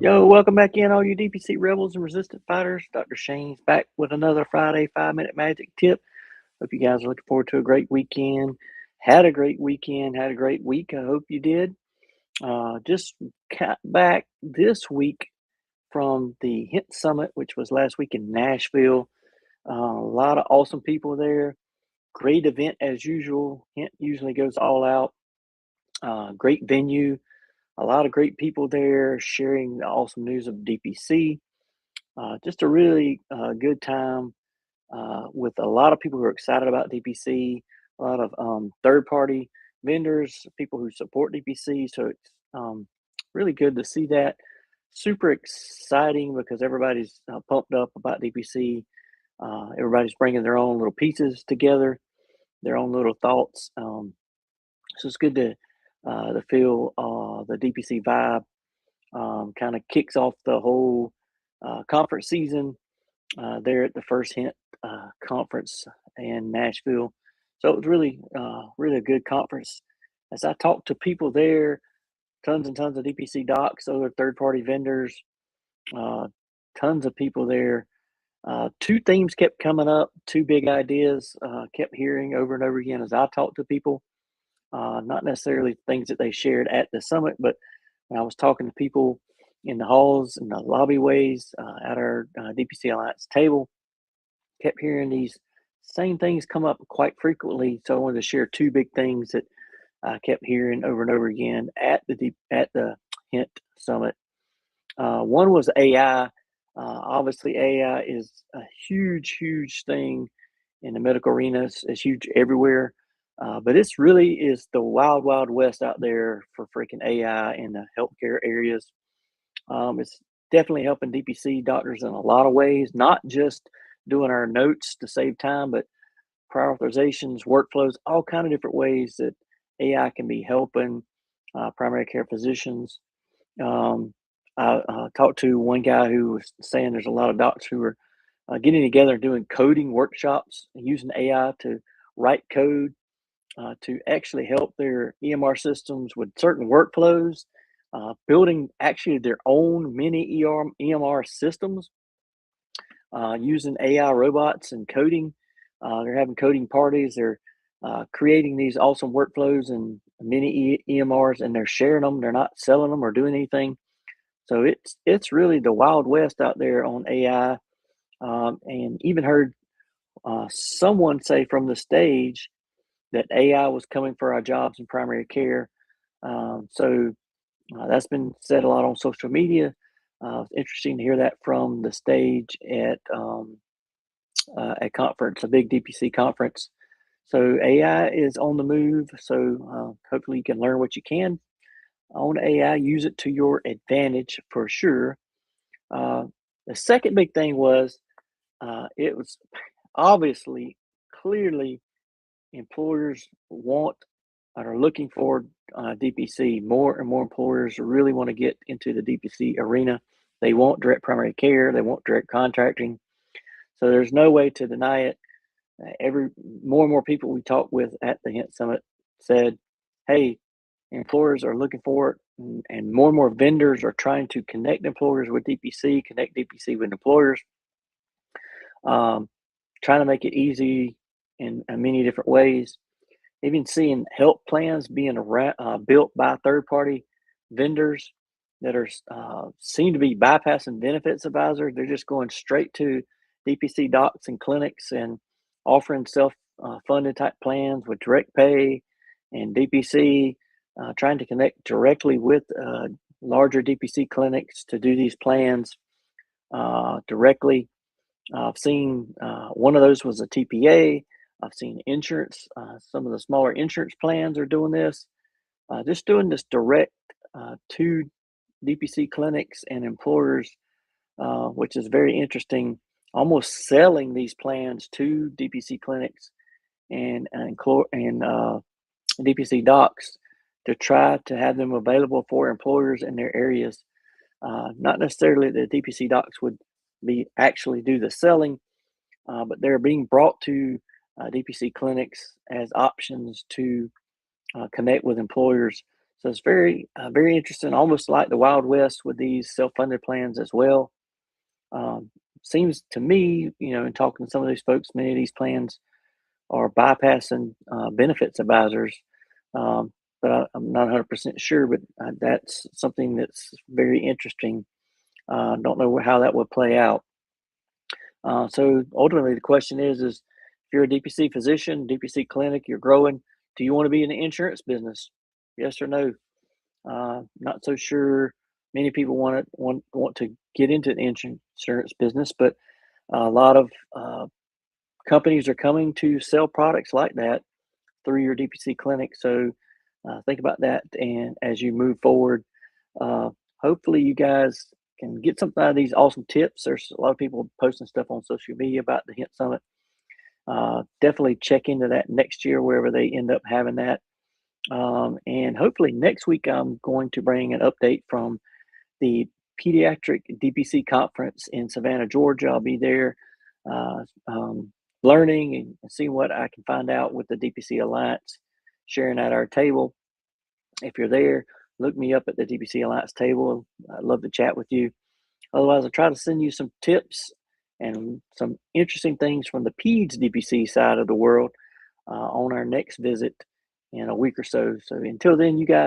Yo, welcome back in, all you DPC rebels and resistant fighters. DrShane's back with another Friday 5-minute magic tip. Hope you guys are looking forward to a great weekend. Had a great weekend, had a great week. I hope you did. Just got back this week from the Hint Summit, which was last week in Nashville. A lot of awesome people there. Great event as usual. Hint usually goes all out. Great venue. A lot of great people there sharing the awesome news of DPC. Just a really good time with a lot of people who are excited about DPC, a lot of third party vendors, people who support DPC. So it's really good to see that. Super exciting because everybody's pumped up about DPC. Everybody's bringing their own little pieces together, their own little thoughts. So it's good to feel the DPC vibe. Kind of kicks off the whole conference season there at the first Hint conference in Nashville. So it was really a good conference. As I talked to people there, tons and tons of DPC docs, other third party vendors, uh, tons of people there. Two themes kept coming up, two big ideas kept hearing over and over again as I talked to people. Not necessarily things that they shared at the summit, but when I was talking to people in the halls and the lobbyways at our DPC Alliance table, kept hearing these same things come up quite frequently. So I wanted to share two big things that I kept hearing over and over again at the Hint Summit. One was AI. Obviously, AI is a huge thing in the medical arena. It's huge everywhere. But it's really is the wild west out there for freaking AI in the healthcare areas. It's definitely helping DPC doctors in a lot of ways, not just doing our notes to save time, but prior authorizations, workflows, all kind of different ways that AI can be helping primary care physicians. Um, I talked to one guy who was saying there's a lot of docs who are getting together and doing coding workshops using AI to write code to actually help their EMR systems with certain workflows, building actually their own mini EMR systems using AI robots and coding. They're having coding parties. They're creating these awesome workflows and mini EMRs, and they're sharing them. They're not selling them or doing anything. So it's really the wild west out there on AI. And even heard someone say from the stage that AI was coming for our jobs in primary care. So that's been said a lot on social media. It's interesting to hear that from the stage at a conference, a big DPC conference. So AI is on the move. So hopefully you can learn what you can on AI, use it to your advantage for sure. Uh, the second big thing was it was obviously clearly employers want and are looking for DPC. More and more employers really want to get into the DPC arena. They want direct primary care. They want direct contracting. So there's no way to deny it. Every more and more people we talked with at the Hint Summit said, "Hey, employers are looking for it, and more vendors are trying to connect employers with DPC, connect DPC with employers, um, trying to make it easy in many different ways." Even seeing health plans being built by third-party vendors that are seem to be bypassing benefits advisors. They're just going straight to DPC docs and clinics and offering self-funded type plans with direct pay and DPC, trying to connect directly with larger DPC clinics to do these plans directly. I've seen one of those was a TPA. I've seen insurance. Some of the smaller insurance plans are doing this. Just doing this direct to DPC clinics and employers, which is very interesting. Almost selling these plans to DPC clinics and DPC docs to try to have them available for employers in their areas. Not necessarily the DPC docs would be actually do the selling, but they're being brought to DPC clinics as options to connect with employers. So it's very interesting, almost like the Wild West with these self-funded plans as well. Um, Seems to me, in talking to some of these folks, many of these plans are bypassing benefits advisors. Um, but I'm not 100% sure, but that's something that's very interesting. Don't know how that would play out. So ultimately, the question is if you're a DPC physician, DPC clinic, you're growing, do you want to be in the insurance business? Yes or no? Not so sure. Many people want to get into the insurance business, but a lot of companies are coming to sell products like that through your DPC clinic. So think about that, and as you move forward, uh, hopefully you guys can get something out of these awesome tips. There's a lot of people posting stuff on social media about the Hint Summit. Definitely check into that next year wherever they end up having that. And hopefully next week I'm going to bring an update from the Pediatric DPC Conference in Savannah, Georgia. I'll be there uh, um, learning and seeing what I can find out with the DPC Alliance, sharing at our table. If you're there, look me up at the DPC Alliance table. I'd love to chat with you. Otherwise, I'll try to send you some tips and some interesting things from the PEDS DPC side of the world on our next visit in a week or so. So until then, you guys